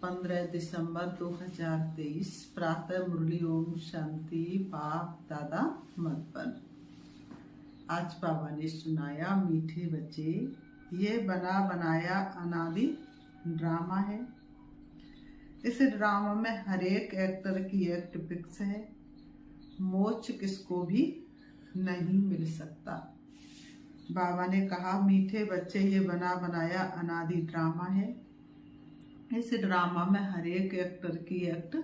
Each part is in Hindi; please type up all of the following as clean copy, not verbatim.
15 दिसंबर 2023 प्रातः मुरली ओम शांति बाप दादा मधुबन। आज बाबा ने सुनाया मीठे बच्चे, ये बना बनाया अनादि ड्रामा है। इस ड्रामा में हर एक एक्टर की एक्ट फिक्स है। मोक्ष किसको भी नहीं मिल सकता। बाबा ने कहा मीठे बच्चे, ये बना बनाया अनादि ड्रामा है। इस ड्रामा में हर एक एक्टर की एक्ट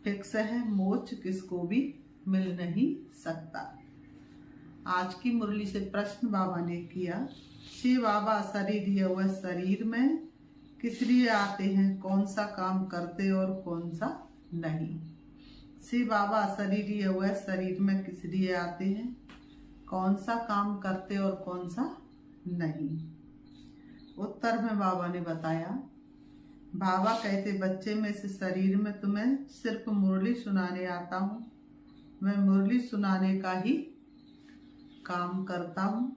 फिक्स है। मोक्ष किसको भी मिल नहीं सकता। आज की मुरली से प्रश्न बाबा ने किया, शिव बाबा शरीर ये वह शरीर में किस लिए आते हैं, कौन सा काम करते और कौन सा नहीं। शिव बाबा शरीर ये वह शरीर में किस लिए आते हैं, कौन सा काम करते और कौन सा नहीं। उत्तर में बाबा ने बताया, बाबा कहते बच्चे में इस शरीर में तुम्हें सिर्फ मुरली सुनाने आता हूँ। मैं मुरली सुनाने का ही काम करता हूँ।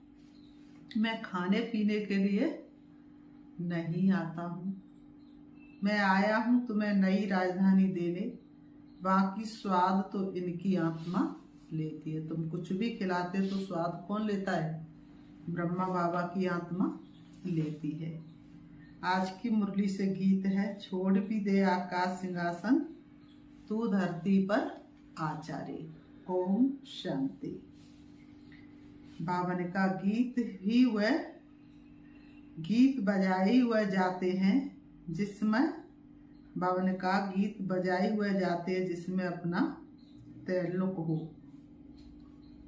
मैं खाने पीने के लिए नहीं आता हूँ। मैं आया हूँ तुम्हें नई राजधानी देने। बाकी स्वाद तो इनकी आत्मा लेती है। तुम कुछ भी खिलाते तो स्वाद कौन लेता है? ब्रह्मा बाबा की आत्मा लेती है। आज की मुरली से गीत है, छोड़ भी दे आकाश सिंहासन, तू धरती पर आचार्य। ओम शांति। बाबा ने कहा गीत बजाए हुए जाते हैं जिसमें बाबा ने कहा गीत बजाए हुए जाते हैं जिसमें अपना ताल्लुक हो।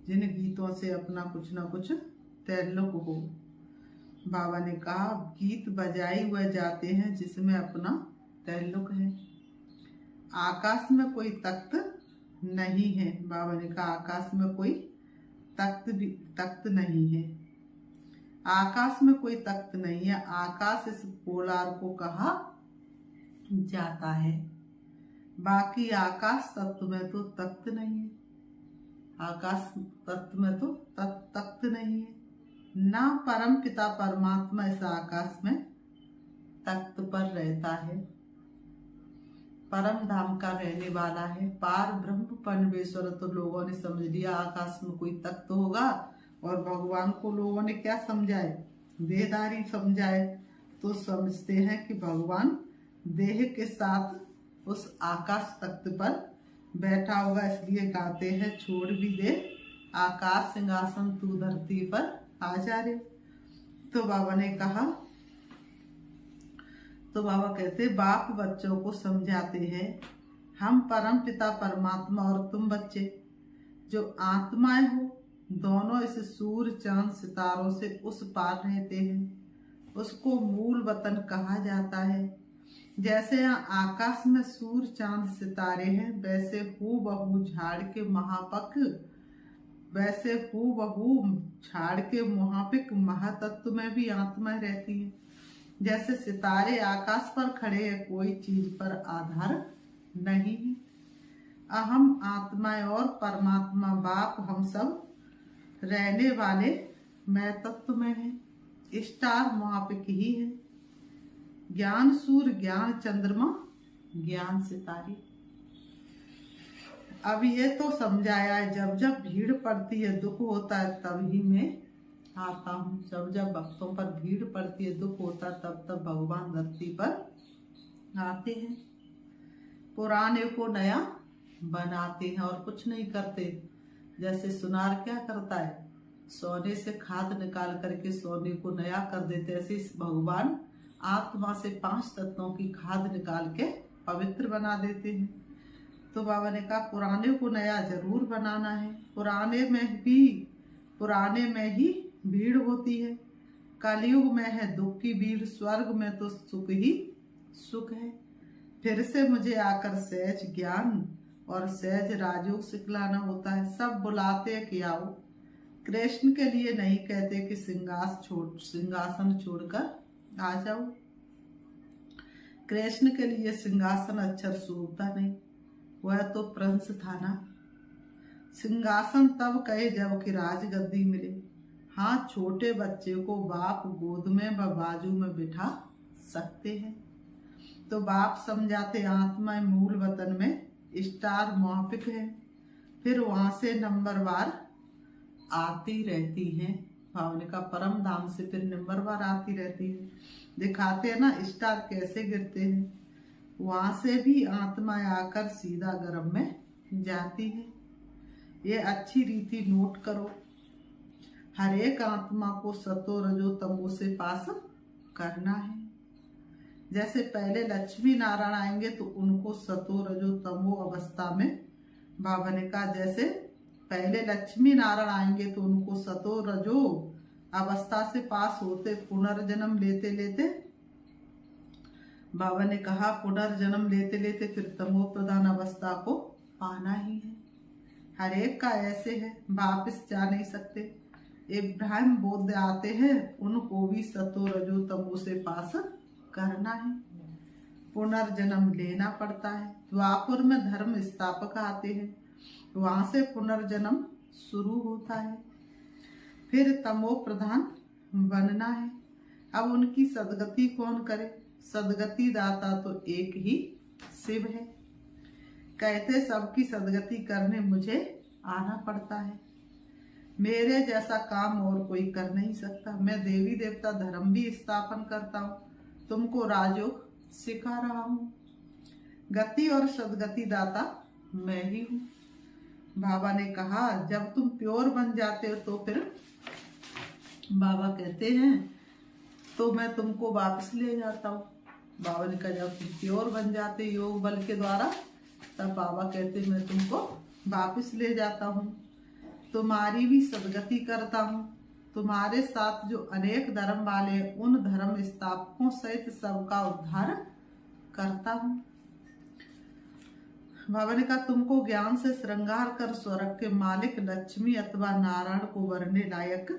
जिन गीतों से अपना कुछ ना कुछ ताल्लुक हो। बाबा ने कहा गीत बजाए हुए जाते हैं जिसमें अपना ताल्लुक है। आकाश में कोई तख्त नहीं है। बाबा ने कहा आकाश में कोई तख्त नहीं है। आकाश में कोई तख्त नहीं है। आकाश इस पोलार को कहा जाता है। बाकी आकाश तत्व में तो तख्त नहीं है। आकाश तत्व में तो तख्त नहीं है। ना परम पिता परमात्मा इस आकाश में तख्त पर रहता है। परम धाम का रहने वाला है। पार ब्रह्म परमेश्वर। तो लोगों ने समझ लिया आकाश में कोई तख्त होगा और भगवान को लोगों ने क्या समझाए? देहधारी समझाए। तो समझते हैं कि भगवान देह के साथ उस आकाश तख्त पर बैठा होगा। इसलिए गाते हैं, छोड़ भी दे आकाश सिंहासन, तू धरती पर आचार्य। तो बाबा ने कहा, तो बाबा कहते बाप बच्चों को समझाते हैं, हम परम पिता परमात्मा और तुम बच्चे जो आत्माएं हो, दोनों इस सूर्य चांद सितारों से उस पार रहते हैं। उसको मूल वतन कहा जाता है। जैसे यहाँ आकाश में सूर्य चांद सितारे हैं, वैसे हूबहू झाड़ के महापक, वैसे हूबहू झाड़ के महापिक महातत्व में भी आत्मा रहती है। जैसे सितारे आकाश पर खड़े हैं, कोई चीज पर आधार नहीं है। अहम आत्माएं और परमात्मा बाप हम सब रहने वाले मैं तत्व में है। स्टार महापिक ही है। ज्ञान सूर्य, ज्ञान चंद्रमा, ज्ञान सितारे। अब ये तो समझाया है, जब जब भीड़ पड़ती है, दुख होता है, तब ही मैं आता हूँ। जब भक्तों पर भीड़ पड़ती है, दुख होता है, तब भगवान धरती पर आते हैं। पुराने को नया बनाते हैं और कुछ नहीं करते। जैसे सुनार क्या करता है? सोने से खाद निकाल करके सोने को नया कर देते। ऐसे भगवान आत्मा से 5 तत्वों की खाद निकाल के पवित्र बना देते हैं। तो बाबा ने कहा पुराने को नया जरूर बनाना है। पुराने में ही भीड़ होती है। कलयुग में है दुख की भीड़, स्वर्ग में तो सुख ही सुख है। फिर से मुझे आकर सहज ज्ञान और सहज राजयोग सिखलाना होता है। सब बुलाते हैं कि आओ। कृष्ण के लिए नहीं कहते कि सिंहासन छोड़कर आ जाओ। कृष्ण के लिए सिंहासन अक्षर शोभता नहीं, वह तो प्रंस था ना। सिंहासन तब कहे जब कि राजगद्दी मिले। हाँ, छोटे बच्चे को बाप गोद में व बाजू में बिठा सकते हैं। तो बाप समझाते आत्मा मूल वतन में स्टार मुआफिक है, फिर वहां से नंबरवार आती रहती हैं। भावनिका परम धाम से फिर नंबरवार आती रहती है। दिखाते हैं ना स्टार कैसे गिरते हैं। वहां से भी आत्माएं आकर सीधा गर्भ में जाती है। ये अच्छी रीति नोट करो। हर एक आत्मा को सतो रजो तमो से पास करना है। जैसे पहले लक्ष्मी नारायण आएंगे तो उनको सतो रजो तमो अवस्था में, बाबा ने कहा जैसे पहले लक्ष्मी नारायण आएंगे तो उनको सतो रजो अवस्था से पास होते पुनर्जन्म लेते लेते, बाबा ने कहा पुनर्जन्म लेते लेते फिर तमो प्रधान अवस्था को पाना ही है। हर एक का ऐसे है, वापिस जा नहीं सकते। इब्राहिम बौद्ध आते हैं, उनको भी सतो रजो तमो से पास करना है, पुनर्जन्म लेना पड़ता है। द्वापर में धर्म स्थापक आते हैं, वहां से पुनर्जन्म शुरू होता है। फिर तमो प्रधान बनना है। अब उनकी सदगति कौन करे? सदगति दाता तो एक ही शिव है। कहते सबकी सदगति करने मुझे आना पड़ता है। मेरे जैसा काम और कोई कर नहीं सकता। मैं देवी देवता धर्म भी स्थापन करता हूँ, तुमको राजयोग सिखा रहा हूँ। गति और सदगति दाता मैं ही हूँ। बाबा ने कहा जब तुम प्योर बन जाते हो तो फिर बाबा कहते हैं तो मैं तुमको वापस ले जाता हूँ। बाबा ने कहा जब तुम प्योर बन जाते योग बल के द्वारा, तब बाबा कहते मैं तुमको वापस ले जाता हूँ, तुम्हारी भी सदगति करता हूँ। तुम्हारे साथ जो अनेक धर्म वाले हैं उन धर्म स्थापकों सहित सबका उद्धार करता हूँ। बाबा ने कहा तुमको ज्ञान से श्रृंगार कर स्वर्ग के मालिक लक्ष्मी अथवा नारायण को वरने लायक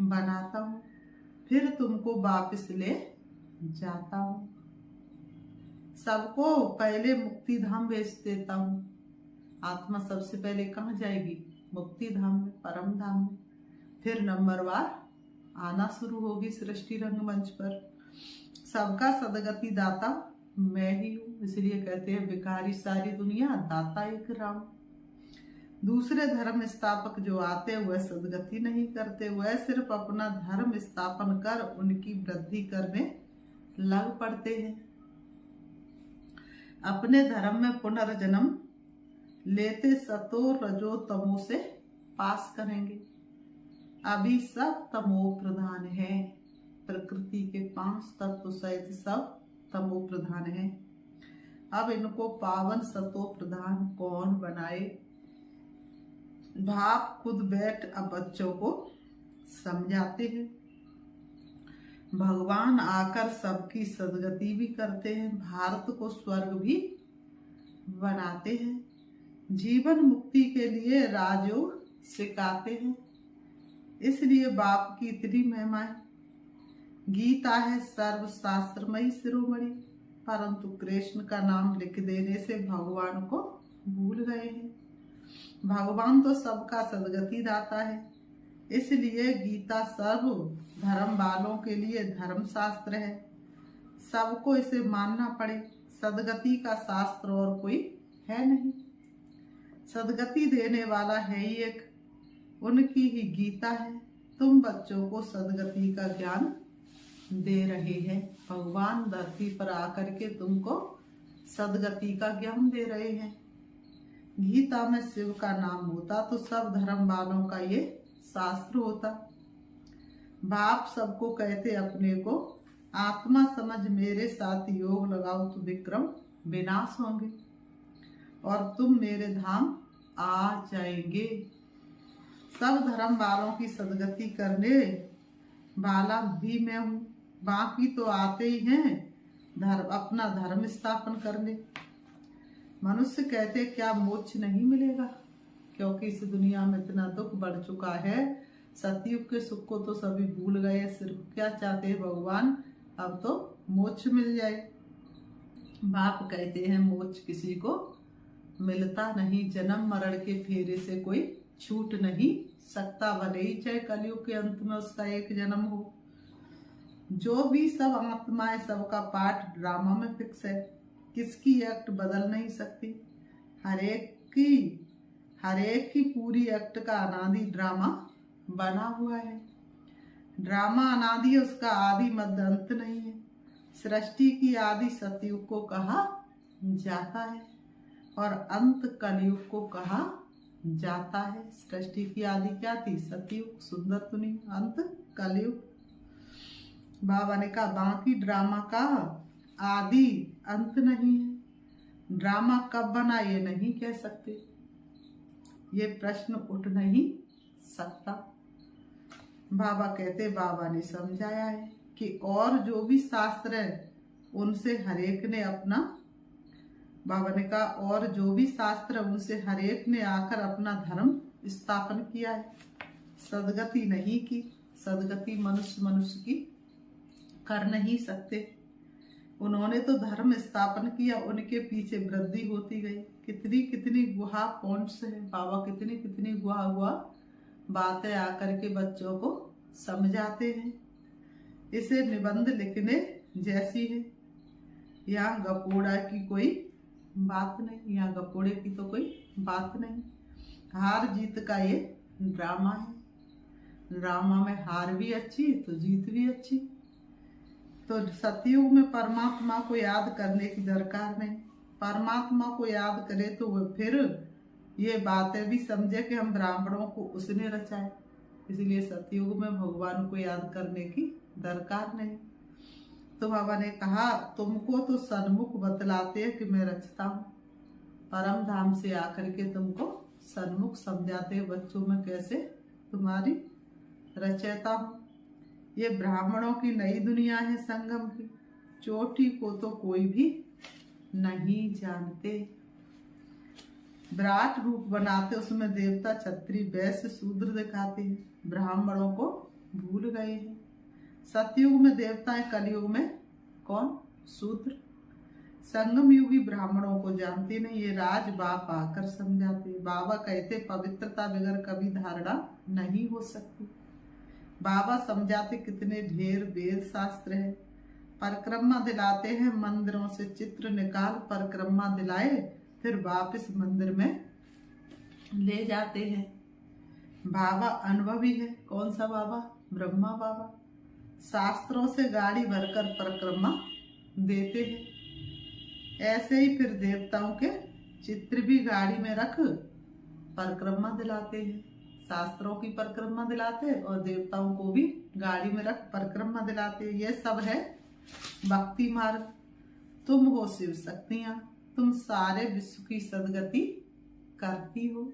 बनाता हूँ, फिर तुमको वापस ले जाता हूँ। सबको पहले मुक्ति धाम भेज देता हूँ। आत्मा सबसे पहले कहाँ जाएगी? मुक्ति धाम में, परम धाम में। फिर नंबरवार आना शुरू होगी सृष्टि रंगमंच पर। सबका सदगति दाता मैं ही हूँ, इसलिए कहते हैं भिखारी सारी दुनिया दाता एक राम। दूसरे धर्म स्थापक जो आते वह सदगति नहीं करते, वह सिर्फ अपना धर्म स्थापन कर उनकी वृद्धि करने लग पड़ते हैं। अपने धर्म में पुनर्जन्म लेते सतो रजो तमो से पास करेंगे। अभी सब तमो प्रधान है। प्रकृति के 5 तत्व सहित सब तमो प्रधान है। अब इनको पावन सतो प्रधान कौन बनाए? बाप खुद बैठ अब बच्चों को समझाते हैं। भगवान आकर सबकी सदगति भी करते हैं, भारत को स्वर्ग भी बनाते हैं, जीवन मुक्ति के लिए राजयोग सिखाते हैं। इसलिए बाप की इतनी महिमा है। गीता है सर्वशास्त्रमयी शिरोमणि, परंतु कृष्ण का नाम लिख देने से भगवान को भूल गए हैं। भगवान तो सबका सदगति दाता है, इसलिए गीता सर्व धर्म वालों के लिए धर्म शास्त्र है। सबको इसे मानना पड़े। सदगति का शास्त्र और कोई है नहीं। सदगति देने वाला है ही एक, उनकी ही गीता है। तुम बच्चों को सदगति का ज्ञान दे रहे हैं। भगवान धरती पर आकर के तुमको सदगति का ज्ञान दे रहे हैं। गीता में शिव का नाम होता तो सब धर्म वालों का ये शास्त्र होता। बाप सबको कहते अपने को आत्मा समझ मेरे साथ योग लगाओ तो विक्रम विनाश होंगे और तुम मेरे धाम आ जाएंगे। सब धर्म वालों की सदगति करने वाला भी मैं हूँ। बाकी तो आते ही हैं अपना धर्म स्थापन करने। मनुष्य कहते क्या मोक्ष नहीं मिलेगा? क्योंकि इस दुनिया में इतना दुख बढ़ चुका है। सतयुग के सुख को तो सभी भूल गए। सिर्फ क्या चाहते हैं भगवान? अब तो मोक्ष मिल जाए। बाप कहते हैं मोक्ष किसी को मिलता नहीं। जन्म मरण के फेरे से कोई छूट नहीं सकता, भले ही चाहे कलयुग के अंत में उसका एक जन्म हो। जो भी सब आत्माएं सबका पाठ ड्रामा में फिक्स है। किसकी एक्ट बदल नहीं सकती। हर एक की पूरी एक्ट का अनादि ड्रामा बना हुआ है। ड्रामा अनादि है, उसका आदि मध्य अंत नहीं है। सृष्टि की आदि सतयुग को कहा जाता है और अंत कलयुग को कहा जाता है। सृष्टि की आदि क्या थी? सतयुग। सुंदर तो नहीं? अंत कलयुग। बाबा ने कहा बाकी ड्रामा का आदि अंत नहीं है। ड्रामा कब बना ये नहीं कह सकते, ये प्रश्न उठ नहीं सकता। बाबा कहते, बाबा ने समझाया है कि और जो भी शास्त्र है उनसे हरेक ने अपना, बाबा ने कहा और जो भी शास्त्र उनसे हरेक ने आकर अपना धर्म स्थापन किया है। सदगति नहीं की। सदगति मनुष्य की कर नहीं सकते। उन्होंने तो धर्म स्थापन किया, उनके पीछे वृद्धि होती गई। कितनी कितनी गुहा पॉइंट्स है, बाबा कितनी कितनी गुहा बातें आकर के बच्चों को समझाते हैं। इसे निबंध लिखने जैसी है। यहाँ गपोड़ा की कोई बात नहीं, यहाँ गपोड़े की तो कोई बात नहीं। हार जीत का ये ड्रामा है। ड्रामा में हार भी अच्छी तो जीत भी अच्छी। तो सतयुग में परमात्मा को याद करने की दरकार नहीं। परमात्मा को याद करे तो वो फिर ये बातें भी समझे कि हम ब्राह्मणों को उसने रचाए, इसलिए सतयुग में भगवान को याद करने की दरकार नहीं। तो बाबा ने कहा तुमको तो सन्मुख बतलाते हैं कि मैं रचता हूँ, परम धाम से आकर के तुमको सन्मुख समझाते बच्चों में कैसे तुम्हारी रचयिता हूँ। ये ब्राह्मणों की नई दुनिया है संगम की, चोटी को तो कोई भी नहीं जानते। विराट रूप बनाते, उसमें देवता क्षत्रिय वैश्य शूद्र दिखाते हैं, ब्राह्मणों को भूल गए हैं। सतयुग में देवता है, कलयुग में कौन? शूद्र। संगम युगी ब्राह्मणों को जानते नहीं, ये राज बाप आकर समझाते। बाबा कहते पवित्रता बगैर कभी धारणा नहीं हो सकती। बाबा समझाते कितने ढेर वेद शास्त्र है। परिक्रमा दिलाते हैं, मंदिरों से चित्र निकाल परिक्रमा दिलाए, फिर वापस मंदिर में ले जाते हैं। बाबा अनुभवी है। कौन सा बाबा? ब्रह्मा बाबा। शास्त्रों से गाड़ी भरकर परिक्रमा देते हैं। ऐसे ही फिर देवताओं के चित्र भी गाड़ी में रख परिक्रमा दिलाते हैं। शास्त्रों की परिक्रमा दिलाते और देवताओं को भी गाड़ी में रख परिक्रमा दिलाते। ये सब है भक्ति मार्ग। तुम हो शिव शक्तियां, तुम सारे विश्व की सदगति करती हो,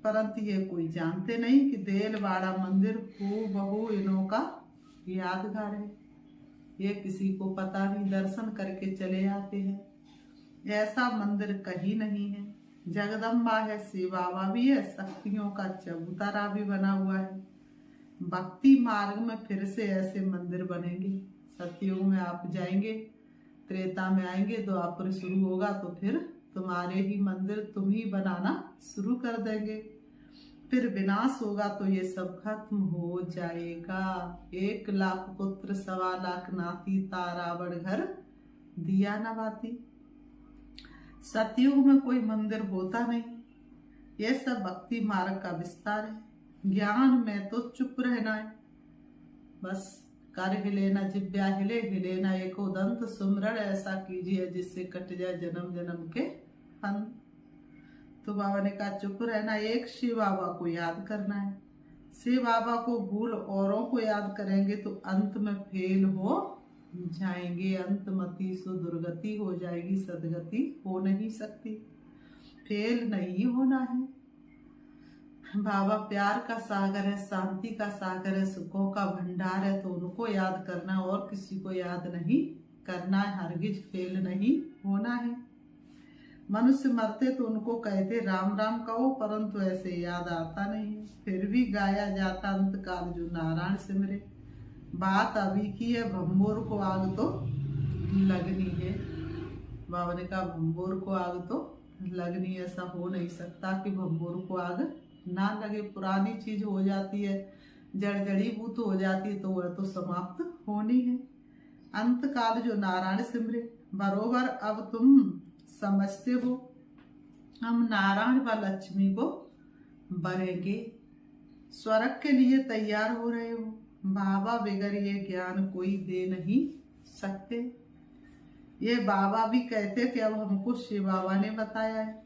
परंतु ये कोई जानते नहीं कि देलवाड़ा मंदिर हूबहू इन्हों का यादगार है। ये किसी को पता नहीं, दर्शन करके चले आते हैं। ऐसा मंदिर कहीं नहीं है। जगदम्बा है, शिव बाबा भी है, शक्तियों का चबूतरा भी बना हुआ है। भक्ति मार्ग में फिर से ऐसे मंदिर बनेंगे। सतयुग में आप जाएंगे, त्रेता में आएंगे, द्वापर शुरू होगा तो फिर तुम्हारे ही मंदिर तुम ही बनाना शुरू कर देंगे। फिर विनाश होगा तो ये सब खत्म हो जाएगा। 1 लाख पुत्र 1.25 लाख नाती, तारावड़ घर दिया न बाती। सतयुग में कोई मंदिर होता नहीं। ये सब भक्ति मार्ग का विस्तार है। ज्ञान में तो चुप रहना है, बस कर हिले न जिब्या हिले, हिले न एको दंत, सुमरण ऐसा कीजिए जिससे कट जाए जन्म जन्म के फंद। तो बाबा ने कहा चुप रहना, एक शिव बाबा को याद करना है। शिव बाबा को भूल औरों को याद करेंगे तो अंत में फेल हो जाएंगे। अंतमति सो दुर्गति हो जाएगी, सदगति हो नहीं सकती। फेल नहीं होना है। बाबा प्यार का सागर है, शांति का सागर है, सुखों का भंडार है, तो उनको याद करना और किसी को याद नहीं करना है। हरगिज फेल नहीं होना है। मनुष्य मरते तो उनको कहते राम राम कहो, परंतु ऐसे याद आता नहीं है। फिर भी गाया जाता अंतकाल जो नारायण सिमरे। बात अभी की है, भंबोर को आग तो लगनी है। बाबा ने कहा भंबोर को आग तो लगनी, ऐसा हो नहीं सकता कि भंबोर को आग ना लगे। पुरानी चीज हो जाती है, जड़ीबूत हो जाती है, तो वह तो समाप्त होनी है। अंतकाल जो नारायण सिमरे, बरोबर अब तुम समझते हो, हम नारायण व लक्ष्मी को बरेंगे। स्वर्ग के लिए तैयार हो रहे हो। बाबा बगैर ये ज्ञान कोई दे नहीं सकते। ये बाबा भी कहते थे, अब हमको शिव बाबा ने बताया है।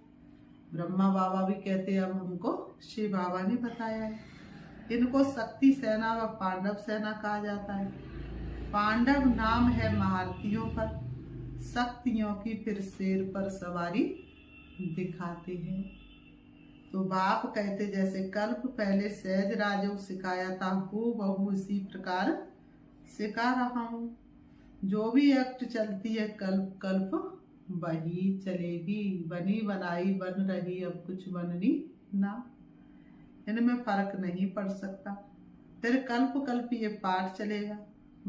ब्रह्मा बाबा भी कहते अब हमको शिव बाबा ने बताया है। इनको शक्ति सेना व पांडव सेना कहा जाता है। पांडव नाम है महारथियों पर, शक्तियों की फिर शेर पर सवारी दिखाते हैं। तो बाप कहते जैसे कल्प पहले सहज राजो सिखाया था, हूँ बहू इसी प्रकार सिखा रहा हूँ। जो भी एक्ट चलती है कल्प कल्प वही चलेगी। बनी बनाई बन रही, अब कुछ बननी ना, इनमें फर्क नहीं पड़ सकता। फिर कल्प कल्प ये पाठ चलेगा।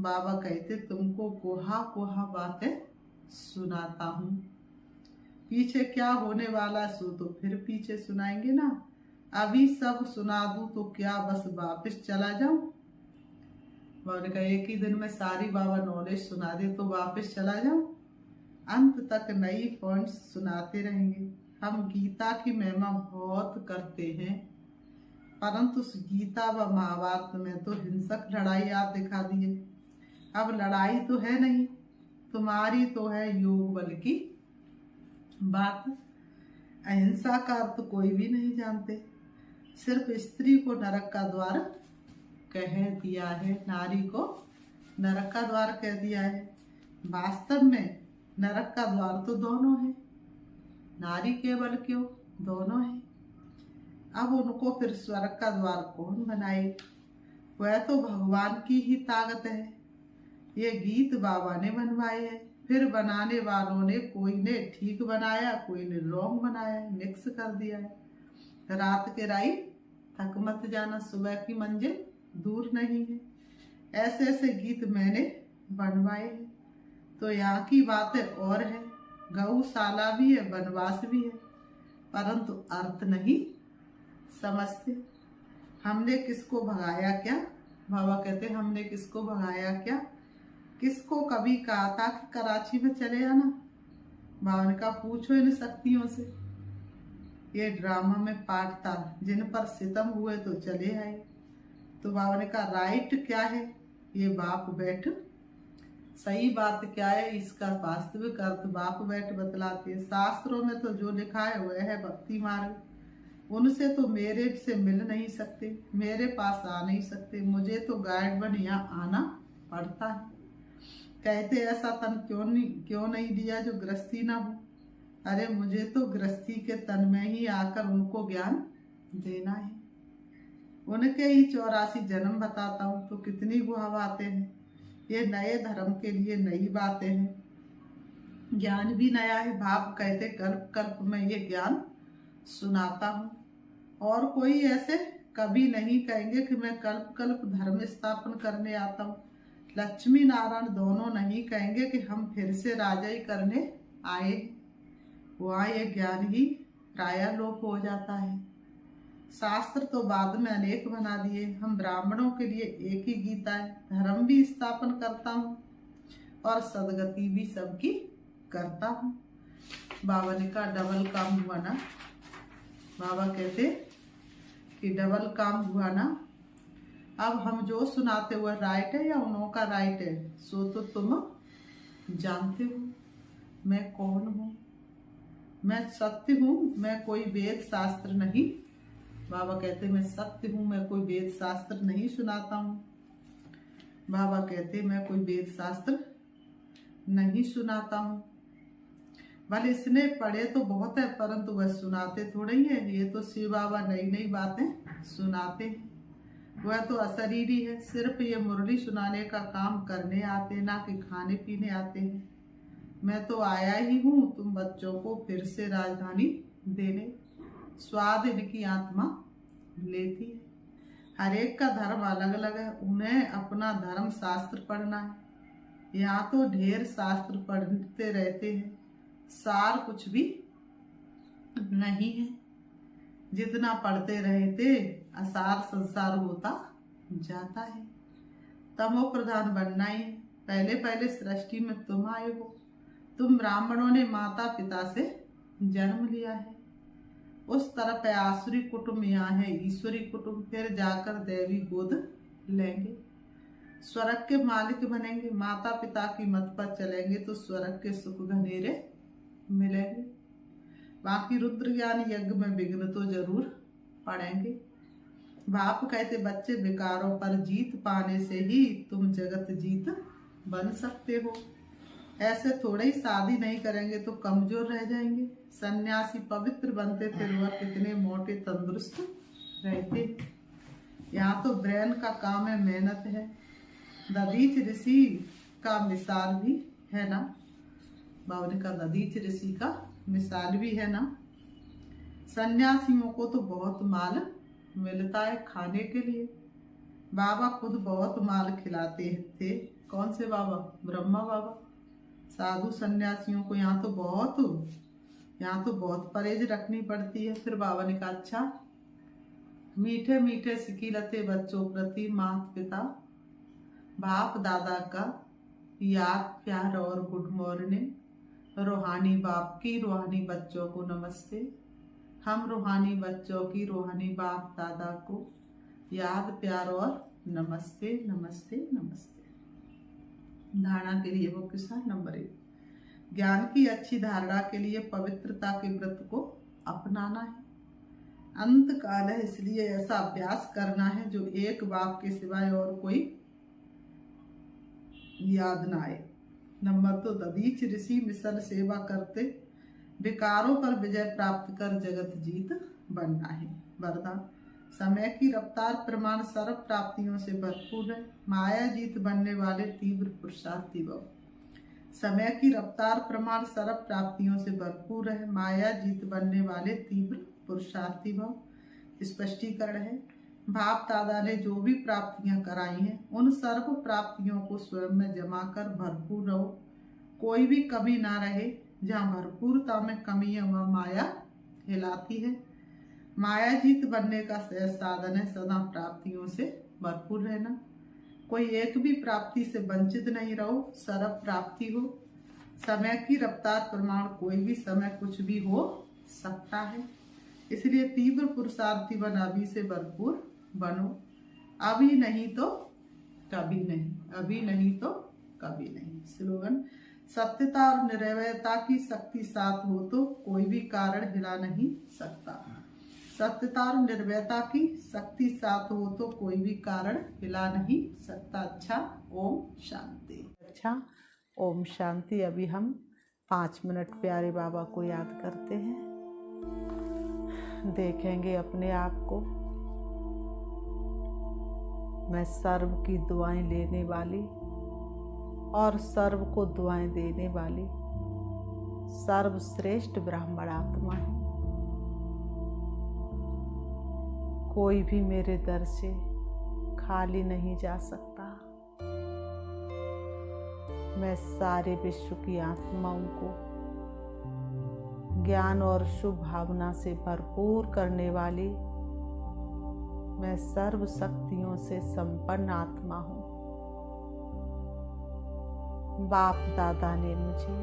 बाबा कहते तुमको कोहा कोहा बातें सुनाता हूँ, पीछे क्या होने वाला सो तो फिर पीछे सुनाएंगे ना। अभी सब सुना दूं तो क्या बस वापस चला जाऊं। बाबा ने कहा एक ही दिन में सारी बाबा नॉलेज सुना दे तो वापस चला जाऊं। अंत तक नई पॉइंट्स सुनाते रहेंगे। हम गीता की महिमा बहुत करते हैं, परंतु उस गीता व महाभारत में तो हिंसक लड़ाई आप दिखा दिए। अब लड़ाई तो है नहीं तुम्हारी, तो है योग बल की बात। अहिंसा का अर्थ कोई भी नहीं जानते। सिर्फ स्त्री को नरक का द्वार कह दिया है, नारी को नरक का द्वार कह दिया है। वास्तव में नरक का द्वार तो दोनों है, नारी केवल क्यों, दोनों है। अब उनको फिर स्वर्ग का द्वार कौन बनाए? वह तो भगवान की ही ताकत है। ये गीत बाबा ने बनवाए हैं, फिर बनाने वालों ने, कोई ने ठीक बनाया, कोई ने रॉन्ग बनाया, मिक्स कर दिया है। रात के राई थक मत जाना, सुबह की मंजिल दूर नहीं है। ऐसे ऐसे गीत मैंने बनवाए हैं। तो यहाँ की बातें और है, गौशाला भी है, वनवास भी है, परंतु अर्थ नहीं समझते। हमने किसको भगाया क्या? बाबा कहते हमने किसको भगाया क्या? किसको कभी कहा था कि कराची में चले आना? बाबा ने कहा पूछो इन शक्तियों से। ये ड्रामा में पार्ट था, जिन पर सितम हुए तो चले आए। तो बाबा ने कहा राइट क्या है, ये बाप बैठ सही बात क्या है, इसका वास्तविक अर्थ बाप बैठ बतलाते हैं। शास्त्रों में तो जो लिखा है वह है भक्ति मार्ग। उनसे तो मेरे से मिल नहीं सकते, मेरे पास आ नहीं सकते, मुझे तो गाइड बन यहाँ आना पड़ता है। कहते ऐसा तन क्यों नहीं दिया जो गृहस्थी ना हो। अरे मुझे तो गृहस्थी के तन में ही आकर उनको ज्ञान देना है। उनके ही 84 जन्म बताता हूँ तो कितनी गुहा बातें हैं। ये नए धर्म के लिए नई बातें हैं, ज्ञान भी नया है। भाव कहते कल्प कल्प में ये ज्ञान सुनाता हूँ, और कोई ऐसे कभी नहीं कहेंगे कि मैं कल्प कल्प धर्म स्थापन करने आता हूँ। लक्ष्मी नारायण दोनों नहीं कहेंगे कि हम फिर से राजाई करने आए। वहाँ ये ज्ञान ही प्रायः लोप हो जाता है। शास्त्र तो बाद में अनेक बना दिए। हम ब्राह्मणों के लिए एक ही गीता है। धर्म भी स्थापन करता हूँ और सदगति भी सबकी करता हूँ। बाबा ने कहा डबल काम हुआ ना। बाबा कहते कि डबल काम हुआ ना। अब हम जो सुनाते हुए राइट है या उन्हों का राइट है, सो तो तुम जानते हो मैं कौन हूँ। मैं सत्य हूँ, मैं कोई वेद शास्त्र नहीं। बाबा कहते मैं सत्य हूँ, मैं कोई वेद शास्त्र नहीं सुनाता हूँ। बाबा कहते मैं कोई वेद शास्त्र नहीं सुनाता हूँ। भले इसने पढ़े तो बहुत है, परंतु वह सुनाते थोड़े ही है। ये तो शिव बाबा नई नई बातें सुनाते हैं। वह तो अशरीरी है, सिर्फ ये मुरली सुनाने का काम करने आते, ना कि खाने पीने आते हैं। मैं तो आया ही हूँ तुम बच्चों को फिर से राजधानी देने। स्वाद इनकी आत्मा लेती है। हर एक का धर्म अलग अलग है, उन्हें अपना धर्म शास्त्र पढ़ना है। यहाँ तो ढेर शास्त्र पढ़ते रहते हैं, सार कुछ भी नहीं है। जितना पढ़ते रहते असार संसार होता जाता है। तमो प्रधान बनना ही है। पहले पहले सृष्टि में तुम आए हो, तुम ब्राह्मणों ने माता पिता से जन्म लिया है। उस तरफ है आसुरी कुटुंब, यहाँ है ईश्वरी कुटुंब। फिर जाकर देवी गोद लेंगे, स्वर्ग के मालिक बनेंगे। माता पिता की मत पर चलेंगे तो स्वर्ग के सुख घनेरे मिलेंगे। बाकी रुद्र ज्ञान यज्ञ में विघ्न तो जरूर पड़ेंगे। बाप कहते बच्चे विकारों पर जीत पाने से ही तुम जगत जीत बन सकते हो। ऐसे थोड़े ही शादी नहीं करेंगे तो कमजोर रह जाएंगे। सन्यासी पवित्र बनते फिर वह कितने मोटे तंदुरुस्त रहते। यहाँ तो ब्रेन का काम है, मेहनत है। दधीच ऋषि का मिसाल भी है ना, बाबा का दधीच ऋषि का मिसाल भी है ना। सन्यासियों को तो बहुत माल मिलता है खाने के लिए। बाबा खुद बहुत माल खिलाते थे। कौन से बाबा? ब्रह्मा बाबा। साधु सन्यासियों को यहाँ तो बहुत परहेज रखनी पड़ती है। फिर बाबा ने कहा अच्छा, मीठे मीठे सिकीलते बच्चों प्रति माता पिता बाप दादा का याद प्यार और गुड मॉर्निंग। रूहानी बाप की रूहानी बच्चों को नमस्ते। हम रूहानी बच्चों की रूहानी बाप दादा को याद प्यार और नमस्ते नमस्ते नमस्ते। धारणा के लिए वो किस्सा नंबर 1, ज्ञान की अच्छी धारणा के लिए पवित्रता के व्रत को अपनाना है। अंत काल है, इसलिए ऐसा अभ्यास करना है जो एक बाप के सिवाय और कोई याद ना आए। नंबर 2, दधीच ऋषि मिशन सेवा करते विकारों पर विजय प्राप्त कर जगत जीत बनना है। वरदान, समय की रफ्तार प्रमाण सर्व प्राप्तियों से भरपूर है। माया जीत बनने वाले तीव्र पुरुषार्थी भव। समय की रफ्तार प्रमाण सर्व प्राप्तियों से भरपूर है। माया जीत बनने वाले तीव्र पुरुषार्थी भव। स्पष्टीकरण है, बाप दादा ने जो भी प्राप्तियां कराई हैं उन सर्व प्राप्तियों को स्वयं में जमा कर भरपूर रहो। कोई भी कमी ना रहे। जहाँ भरपूरता में कमी है वहाँ माया हिलाती है। माया जीत बनने का सहज साधन है सदा प्राप्तियों से भरपूर रहना। कोई एक भी प्राप्ति से वंचित नहीं रहो, सर्व प्राप्ति हो। समय की रफ्तार प्रमाण कोई भी समय कुछ भी हो सकता है, इसलिए तीव्र पुरुषार्थी बन अभी से भरपूर बनो। अभी नहीं तो कभी नहीं, अभी नहीं तो कभी नहीं। स्लोगन, सत्यता और निर्भयता की शक्ति साथ हो तो कोई भी कारण हिला नहीं सकता। सत्यता और निर्भयता की शक्ति साथ हो तो कोई भी कारण हिला नहीं सकता। अच्छा, ओम शांति। अच्छा, ओम शांति। अभी हम 5 मिनट प्यारे बाबा को याद करते हैं। देखेंगे अपने आप को। मैं सर्व की दुआएं लेने वाली और सर्व को दुआएं देने वाली सर्वश्रेष्ठ ब्राह्मण आत्मा है। कोई भी मेरे दर से खाली नहीं जा सकता। मैं सारे विश्व की आत्माओं को ज्ञान और शुभ भावना से भरपूर करने वाली मैं सर्व शक्तियों से संपन्न आत्मा हूँ। बाप दादा ने मुझे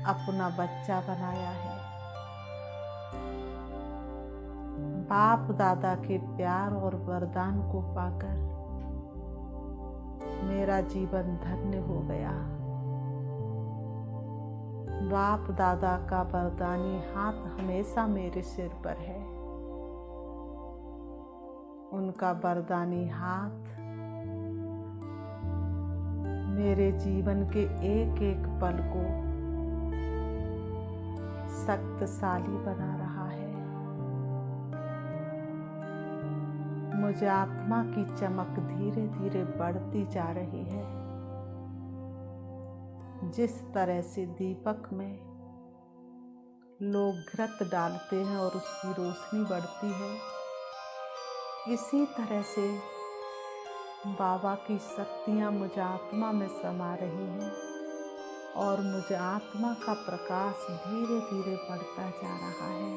अपना बच्चा बनाया है। बाप दादा के प्यार और वरदान को पाकर मेरा जीवन धन्य हो गया। बाप दादा का वरदानी हाथ हमेशा मेरे सिर पर है। उनका वरदानी हाथ मेरे जीवन के एक एक पल को शक्तिशाली बना रहा है। मुझे आत्मा की चमक धीरे धीरे बढ़ती जा रही है। जिस तरह से दीपक में लोग घृत डालते हैं और उसकी रोशनी बढ़ती है, इसी तरह से बाबा की शक्तियाँ मुझे आत्मा में समा रही हैं और मुझे आत्मा का प्रकाश धीरे धीरे बढ़ता जा रहा है।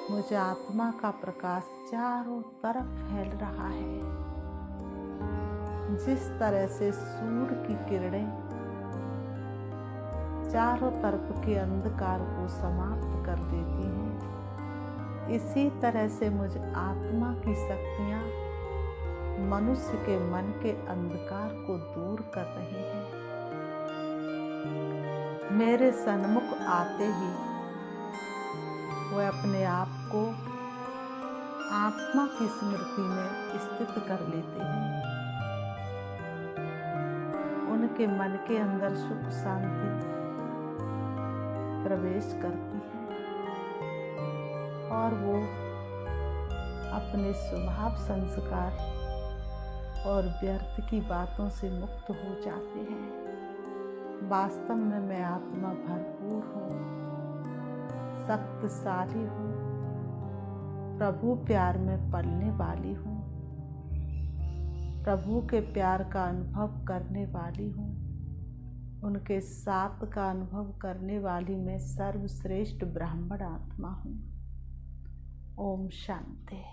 मुझे आत्मा का प्रकाश चारों तरफ फैल रहा है। जिस तरह से सूर्य की किरणें चारों तरफ के अंधकार को समाप्त कर देती हैं, इसी तरह से मुझ आत्मा की शक्तियाँ मनुष्य के मन के अंधकार को दूर कर रही हैं। मेरे सन्मुख आते ही वह अपने आप को आत्मा की स्मृति में स्थित कर लेते हैं। उनके मन के अंदर सुख शांति प्रवेश करती है और वो अपने स्वभाव संस्कार और व्यर्थ की बातों से मुक्त हो जाते हैं। वास्तव में मैं आत्मा भरपूर हूँ, शक्तिशाली हूँ, प्रभु प्यार में पलने वाली हूँ, प्रभु के प्यार का अनुभव करने वाली हूँ, उनके साथ का अनुभव करने वाली मैं सर्वश्रेष्ठ ब्राह्मण आत्मा हूँ। ओम शांति।